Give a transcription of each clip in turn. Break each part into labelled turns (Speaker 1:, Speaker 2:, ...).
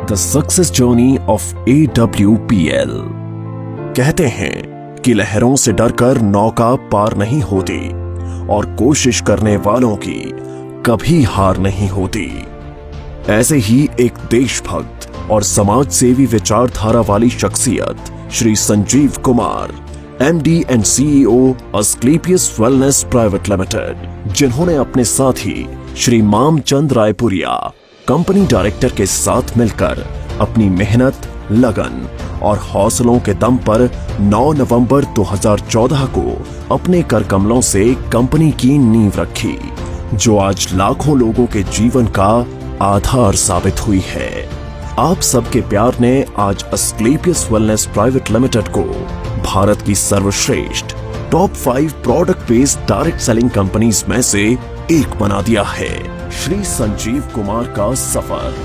Speaker 1: The success journey of AWPL। कहते हैं कि लहरों से डरकर नौका पार नहीं होती और कोशिश करने वालों की कभी हार नहीं होती। ऐसे ही एक देशभक्त और समाज सेवी विचारधारा वाली शख्सियत Shri Sanjeev Kumar, MD and CEO Asclepius wellness private limited, जिन्होंने अपने साथी श्री मामचंद रायपुरिया कंपनी डायरेक्टर के साथ मिलकर अपनी मेहनत, लगन और हौसलों के दम पर 9 नवंबर 2014 को अपने कर कमलों से कंपनी की नींव रखी, जो आज लाखों लोगों के जीवन का आधार साबित हुई है। आप सबके प्यार ने आज अस्क्लेपियस वेलनेस प्राइवेट लिमिटेड को भारत की सर्वश्रेष्ठ top 5 product based direct selling companies में से एक बना दिया है। श्री संजीव कुमार का सफर।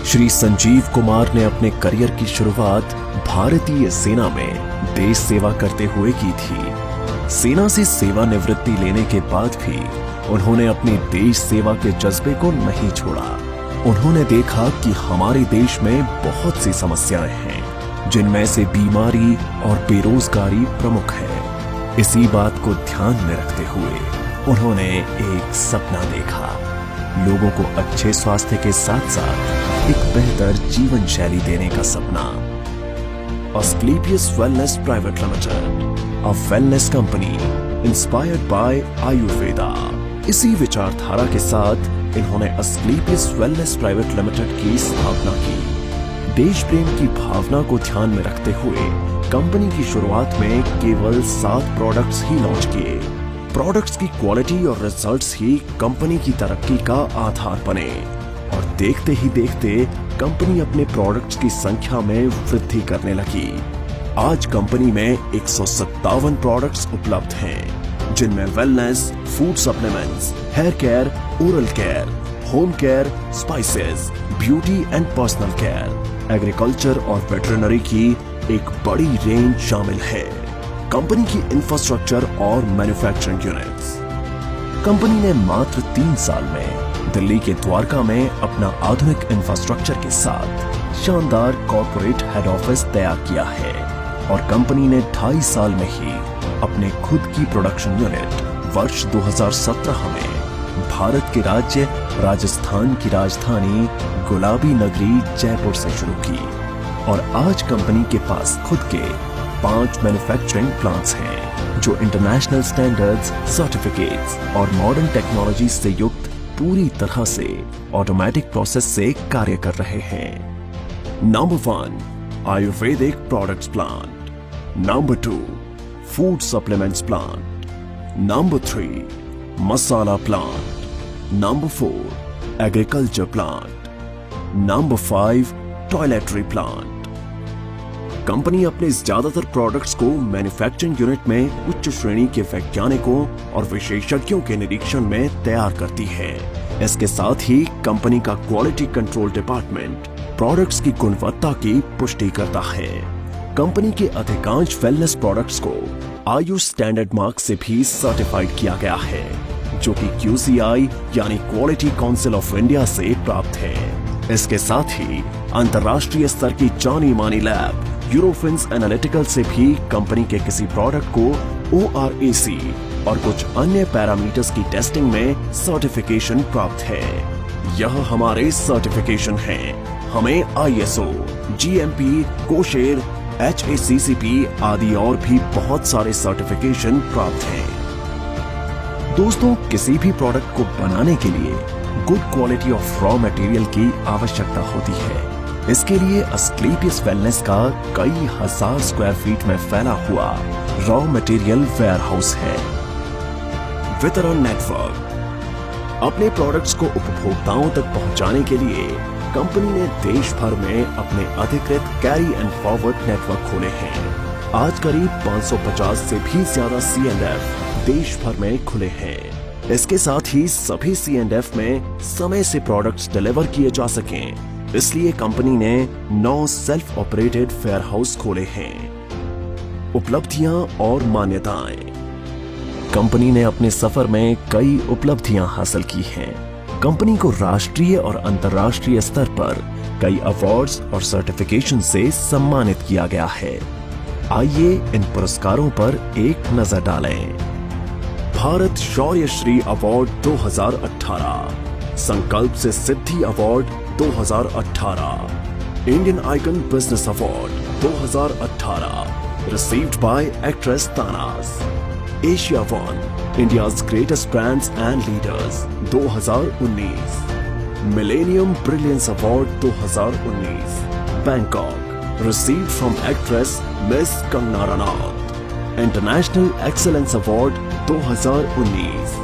Speaker 1: श्री संजीव कुमार ने अपने करियर की शुरुआत भारतीय सेना में देश सेवा करते हुए की थी। सेना से सेवानिवृत्ति लेने के बाद भी उन्होंने अपने देश सेवा के जज्बे को नहीं छोड़ा। उन्होंने देखा कि हमारे देश में बहुत सी समस्याएं हैं, जिनमें से बीमारी और बेरोजगारी प्रमुख है। इसी बात को ध्यान में रखते हुए उन्होंने एक सपना देखा, लोगों को अच्छे स्वास्थ्य के साथ साथ एक बेहतर जीवन शैली देने का सपना। Asclepius wellness private limited, a wellness company inspired by Ayurveda. इसी विचारधारा के साथ इन्होंने अस्क्लेपियस वेलनेस प्राइवेट लिमिटेड की स्थापना की। देश प्रेम की भावना को ध्यान में रखते हुए कंपनी की शुरुआत में केवल 7 प्रोडक्ट्स ही लॉन्च किए। प्रोडक्ट्स की क्वालिटी और रिजल्ट्स ही कंपनी की तरक्की का आधार बने और देखते ही देखते कंपनी अपने प्रोडक्ट्स की संख्या में वृद्धि करने लगी। आज कंपनी में 157 प्रोडक्ट्स उपलब्ध हैं, जिनमें wellness, food supplements, hair care, oral care, home care, spices, beauty and personal care, agriculture और वेटरनरी की एक बड़ी रेंज शामिल है। कंपनी की इंफ्रास्ट्रक्चर और मैन्युफैक्चरिंग यूनिट्स। कंपनी ने मात्र 3 साल में दिल्ली के द्वारका में अपना आधुनिक इंफ्रास्ट्रक्चर के साथ शानदार कॉर्पोरेट हेड ऑफिस तैयार किया है और कंपनी ने 2.5 साल में ही अपने खुद की प्रोडक्शन यूनिट वर्ष 2017 में भारत के राज्य राजस्थान की राजधानी गुलाबी नगरी जयपुर से शुरू की और आज कंपनी के पास खुद के 5 मैन्युफैक्चरिंग प्लांट्स हैं, जो इंटरनेशनल स्टैंडर्ड्स, सर्टिफिकेट्स और मॉडर्न टेक्नोलॉजी से युक्त पूरी तरह से ऑटोमेटिक प्रोसेस से कार्य कर रहे हैं। Number 1, Ayurvedic products plant. Number 2, food supplements plant. Number 3, masala plant. Number 4, agriculture plant. Number 5, toiletry plant. Company अपने ज्यादातर प्रोडक्ट्स को मैन्युफैक्चरिंग यूनिट में उच्च श्रेणी के वैज्ञानिकों और विशेषज्ञों के निरीक्षण में तैयार करती है। इसके साथ ही कंपनी का क्वालिटी कंट्रोल डिपार्टमेंट प्रोडक्ट्स की गुणवत्ता की पुष्टि करता है। कंपनी के अधिकांश वेलनेस प्रोडक्ट्स को आयुष स्टैंडर्ड मार्क से भी सर्टिफाइड किया गया है, जो कि QCI यानी क्वालिटी काउंसिल ऑफ इंडिया से प्राप्त है। इसके साथ ही अंतर्राष्ट्रीय स्तर की जानी मानी लैब यूरोफिन्स एनालिटिकल से भी कंपनी के किसी प्रोडक्ट को ORAC और कुछ अन्य पैरामीटर्स की टेस्टिंग में सर्टिफिकेशन प्राप्त है। यह हमारे सर्टिफिकेशन हैं। हमें ISO, GMP, कोशेर, HACCP आदि और भी बहुत सारे सर्टिफिकेशन प्राप्त हैं। दोस्तों, किसी भी प्रोडक्ट को बनाने के लिए good quality of raw material की आवश्यकता होती है। इसके लिए अस्क्लेपियस वेलनेस का कई हजार स्क्वायर फीट में फैला हुआ रॉ मटेरियल वेयरहाउस है। वितरण नेटवर्क। अपने प्रोडक्ट्स को उपभोक्ताओं तक पहुंचाने के लिए कंपनी ने देश भर में अपने अधिकृत कैरी एंड फॉरवर्ड नेटवर्क खोले हैं। आज करीब 550 से भी ज्यादा C&F देश भर में खुले हैं। इसके साथ ही सभी C&F में समय से प्रोडक्ट्स डिलीवर किए जा सकें, इसलिए कंपनी ने 9 सेल्फ ऑपरेटेड वेयरहाउस खोले हैं। उपलब्धियां और मान्यताएं। कंपनी ने अपने सफर में कई उपलब्धियां हासिल की हैं। कंपनी को राष्ट्रीय और अंतर्राष्ट्रीय स्तर पर कई अवार्ड्स और सर्टिफिकेशन से सम्मानित किया गया है। आइए इन पुरस्कारों पर एक नजर डालें। भारत शौर्य Shri award 2018, Sankalp Se Siddhi award 2018, Indian icon business award 2018 received by actress Tanas, Asia One, India's greatest brands and leaders 2019, Millennium Brilliance Award 2019, Bangkok, received from actress Miss Kangana Ranaut, International Excellence Award 2019,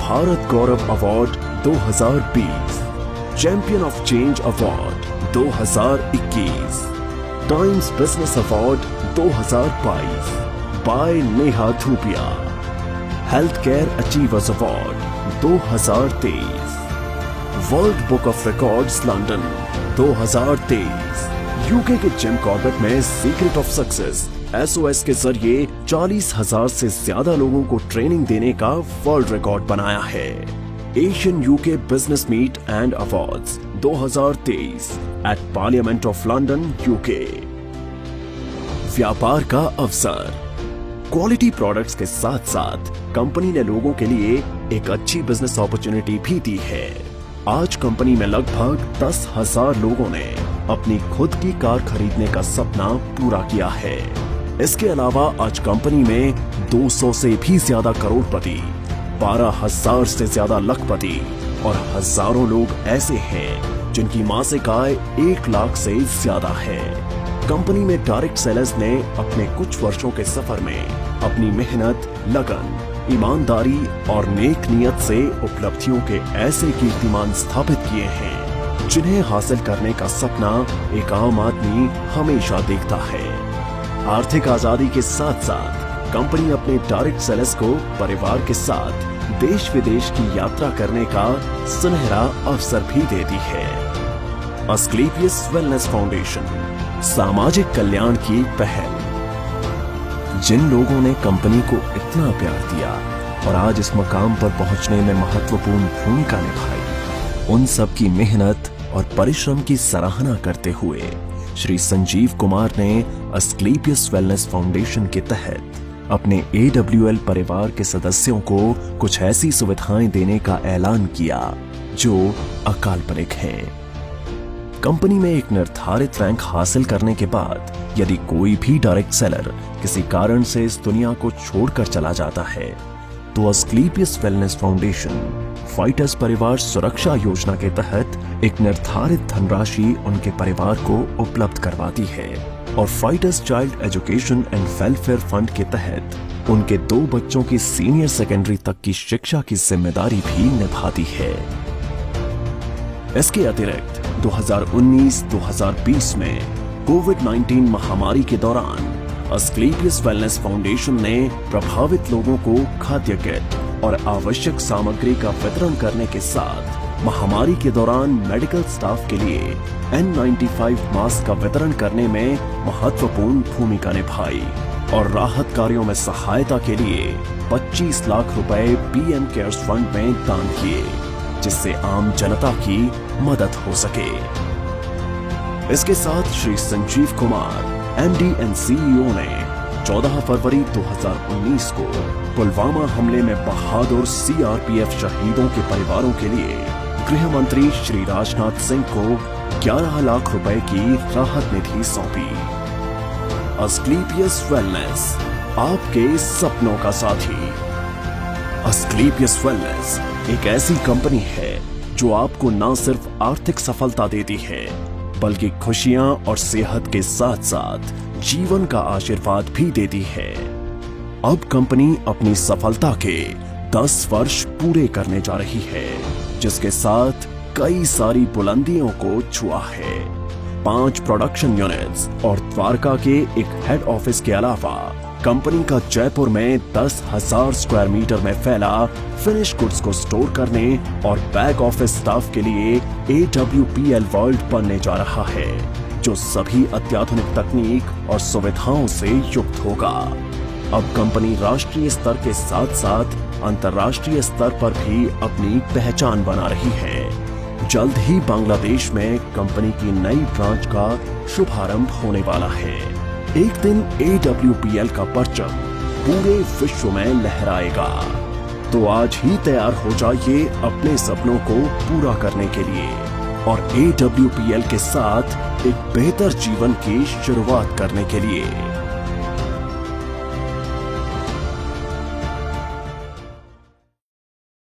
Speaker 1: Bharat Gaurav Award 2020, Champion of Change Award 2021, Times Business Award 2022 by Neha Dhupia, Healthcare Achievers Award 2023, world book of records London 2023, UK के Jim Corbett में secret of success SOS के जरिए 40,000 से ज्यादा लोगों को training देने का वर्ल्ड रिकॉर्ड बनाया है। Asian UK business meet and awards 2023 at parliament of London UK. व्यापार का अवसर, क्वालिटी प्रोडक्ट्स के साथ साथ कंपनी ने लोगों के लिए एक अच्छी बिजनेस अपॉर्चुनिटी भी दी है। आज कंपनी में लगभग 10,000 लोगों ने अपनी खुद की कार खरीदने का सपना पूरा किया है। इसके अलावा आज कंपनी में 200 से भी ज्यादा करोड़पति, 12,000 से ज्यादा लखपति और हजारों लोग ऐसे हैं जिनकी मासिक आय 1 लाख से ज्यादा है। कंपनी में डायरेक्ट सेलर्स ने अपने कुछ वर्षों के सफर में अपनी मेहनत, लगन, ईमानदारी और नेक नियत से उपलब्धियों के ऐसे कीर्तिमान स्थापित किए हैं जिन्हें हासिल करने का सपना एक आम आदमी हमेशा देखता है। आर्थिक आजादी के साथ साथ कंपनी अपने डायरेक्ट सेलर्स को परिवार के साथ देश विदेश की यात्रा करने का सुनहरा अवसर भी देती है। अस्क्लेपियस वेलनेस फाउंडेशन, सामाजिक कल्याण की पहल। जिन लोगों ने कंपनी को इतना प्यार दिया और आज इस मकाम पर पहुंचने में महत्वपूर्ण भूमिका निभाई, उन सब की मेहनत और परिश्रम की सराहना करते हुए श्री संजीव कुमार ने अस्क्लेपियस वेलनेस फाउंडेशन के तहत अपने AWL परिवार के सदस्यों को कुछ ऐसी सुविधाएं देने का ऐलान किया जो अकाल्पनिक हैं। कंपनी में एक निर्धारित रैंक हासिल करने के बाद यदि कोई भी डायरेक्ट सेलर किसी कारण से इस दुनिया को छोड़कर चला जाता है तो अस्क्लेपियस वेलनेस फाउंडेशन फाइटर्स परिवार सुरक्षा योजना के तहत एक निर्धारित धनराशि उनके परिवार को उपलब्ध करवाती है और fighters child education and welfare fund के तहत उनके 2 बच्चों की सीनियर सेकेंडरी तक की शिक्षा की जिम्मेदारी भी निभाती है। इसके अतिरिक्त 2019-2020 में कोविड-19 महामारी के दौरान अस्क्लेपियस वेलनेस फाउंडेशन ने प्रभावित लोगों को खाद्य किट और आवश्यक सामग्री का वितरण करने के साथ महामारी के दौरान मेडिकल स्टाफ के लिए N95 मास्क का वितरण करने में महत्वपूर्ण भूमिका निभाई और राहत कार्यों में सहायता के लिए 25 लाख रुपए PM केयर्स फंड में दान किए जिससे आम जनता की मदद हो सके। इसके साथ Shri Sanjeev Kumar MD and CEO ने 14 फरवरी 2019 को पुलवामा हमले में बहादुर CRPF शहीदों के परिवारों के लिए गृह मंत्री श्री राजनाथ सिंह को 11 लाख रुपए की राहत निधि सौंपी। अस्क्लेपियस वेलनेस, आपके सपनों का साथी। अस्क्लेपियस वेलनेस एक ऐसी कंपनी है जो आपको न सिर्फ आर्थिक सफलता देती है बल्कि खुशियां और सेहत के साथ साथ जीवन का आशीर्वाद भी देती है। अब कंपनी अपनी सफलता के 10 वर्ष पूरे करने जा रही है जिसके साथ कई सारी बुलंदियों को छुआ है। 5 प्रोडक्शन यूनिट्स और द्वारका के एक हेड ऑफिस के अलावा कंपनी का जयपुर में 10,000 स्क्वायर मीटर में फैला फिनिश गुड्स को स्टोर करने और बैक ऑफिस स्टाफ के लिए AWPL वर्ल्ड बनने जा रहा है जो सभी अत्याधुनिक तकनीक और सुविधाओं से युक्त होगा। अब कंपनी राष्ट्रीय स्तर के साथ साथ अंतर्राष्ट्रीय स्तर पर भी अपनी पहचान बना रही है। जल्द ही बांग्लादेश में कंपनी की नई ब्रांच का शुभारंभ होने वाला है। एक दिन AWPL का परचम पूरे विश्व में लहराएगा। तो आज ही तैयार हो जाइए अपने सपनों को पूरा करने के लिए और AWPL के साथ एक बेहतर जीवन की शुरुआत करने के लिए।